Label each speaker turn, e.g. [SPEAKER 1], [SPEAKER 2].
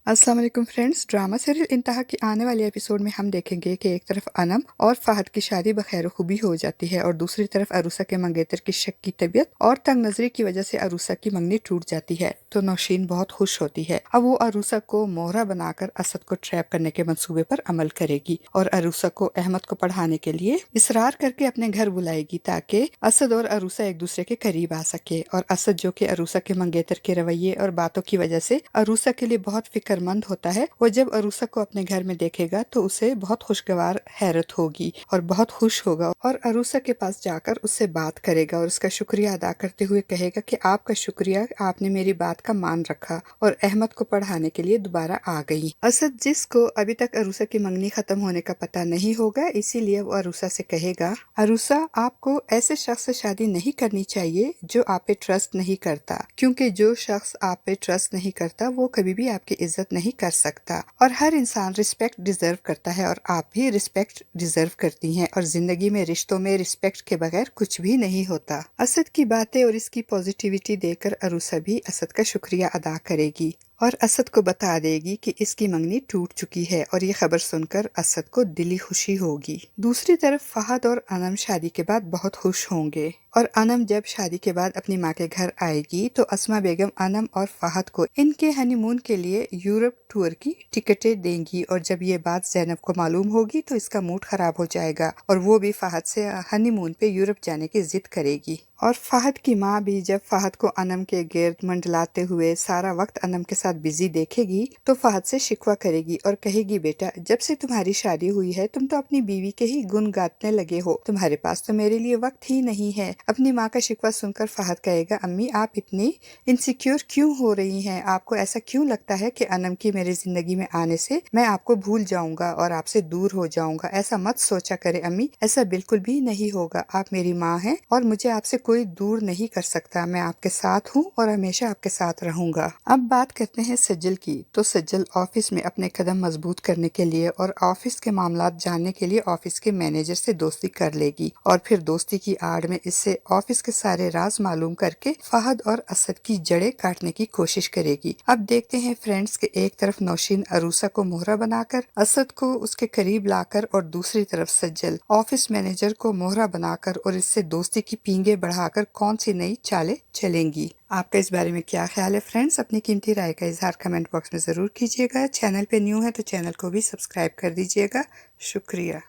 [SPEAKER 1] अस्सलाम वालेकुम friends. Drama serial इंतहा की आने वाले एपिसोड में हम देखेंगे कि एक तरफ अनम और फहद की शादी बखैर खूबी हो जाती है और दूसरी तरफ अरूसा के मंगेतर की शक की तबीयत और तंग नजरी की वजह से अरूसा की मंगनी टूट जाती है। तो नौशीन बहुत खुश होती है। अब वो अरूसा को मोहरा बनाकर असद को ट्रैप करने के मंसूबे पर अमल करेगी और अरूसा को अहमद को पढ़ाने के लिए इसरार करके अपने घर बुलाएगी ताकि असद और अरूसा एक दूसरे के करीब आ सके। और असद जो कि अरूसा के मंगेतर के रवैये और बातों की वजह से अरूसा के लिए बहुत फिक्रमंद होता है, वो जब अरूसा को अपने घर में देखेगा तो उसे बहुत खुशगवार हैरत होगी और बहुत खुश होगा और अरूसा के पास जाकर उससे बात करेगा और उसका शुक्रिया अदा करते हुए कहेगा कि आपका शुक्रिया, आपने मेरी बात का मान रखा और अहमद को पढ़ाने के लिए दोबारा आ गई। असद जिसको अभी तक अरूसा की मंगनी खत्म होने का पता नहीं होगा, इसीलिए वो अरूसा से कहेगा, अरूसा आपको ऐसे शख्स से शादी नहीं करनी चाहिए जो आप पे ट्रस्ट नहीं करता, क्योंकि जो शख्स आप पे ट्रस्ट नहीं करता वो कभी भी आपकी इज्जत नहीं कर सकता। और हर इंसान रिस्पेक्ट डिजर्व करता है और आप भी रिस्पेक्ट डिजर्व करती हैं और जिंदगी में रिश्तों में रिस्पेक्ट के बगैर कुछ भी नहीं होता। असद की बातें और इसकी पॉजिटिविटी देकर अरूसा भी असद का शुक्रिया अदा करेगी और असद को बता देगी कि इसकी मंगनी टूट चुकी है और ये खबर सुनकर असद को दिली खुशी होगी। दूसरी तरफ फहद और अनम शादी के बाद बहुत खुश होंगे और अनम जब शादी के बाद अपनी माँ के घर आएगी तो अस्मा बेगम अनम और फहद को इनके हनीमून के लिए यूरोप टूर की टिकटें देंगी और जब ये बात ज़ैनब को मालूम होगी तो इसका मूड खराब हो जाएगा और वो भी फहद से हनीमून पे यूरोप जाने की जिद करेगी। और फहद की माँ भी जब फहद को अनम के गिर्द मंडलाते हुए सारा वक्त अनम के साथ बिजी देखेगी तो फहद से शिकवा करेगी और कहेगी, बेटा जब से तुम्हारी शादी हुई है तुम तो अपनी बीवी के ही गुण गाने लगे हो, तुम्हारे पास तो मेरे लिए वक्त ही नहीं है। अपनी माँ का शिकवा सुनकर फहद कहेगा, अम्मी आप इतनी इनसिक्योर क्यों हो रही हैं? आपको ऐसा क्यों लगता है कि अनम की मेरी जिंदगी में आने से मैं आपको भूल जाऊंगा और आपसे दूर हो जाऊंगा? ऐसा मत सोचा करे अम्मी, ऐसा बिल्कुल भी नहीं होगा। आप मेरी माँ हैं और मुझे आपसे कोई दूर नहीं कर सकता। मैं आपके साथ हूँ और हमेशा आपके साथ रहूंगा। अब बात करते हैं सज्जल की। तो सज्जल ऑफिस में अपने कदम मजबूत करने के लिए और ऑफिस के मामलात जानने के लिए ऑफिस के मैनेजर से दोस्ती कर लेगी और फिर दोस्ती की आड़ में इससे ऑफिस के सारे राज मालूम करके फहद और असद की जड़ें काटने की कोशिश करेगी। अब देखते हैं फ्रेंड्स के एक तरफ नौशीन अरूसा को मोहरा बनाकर असद को उसके करीब लाकर और दूसरी तरफ सज्जल ऑफिस मैनेजर को मोहरा बनाकर और इससे दोस्ती की पींगे बढ़ाकर कौन सी नई चालें चलेंगी। आपका इस बारे में क्या ख्याल है फ्रेंड्स? अपनी कीमती राय का इजहार कमेंट बॉक्स में जरूर कीजिएगा। चैनल पे न्यू है तो चैनल को भी सब्सक्राइब कर दीजिएगा। शुक्रिया।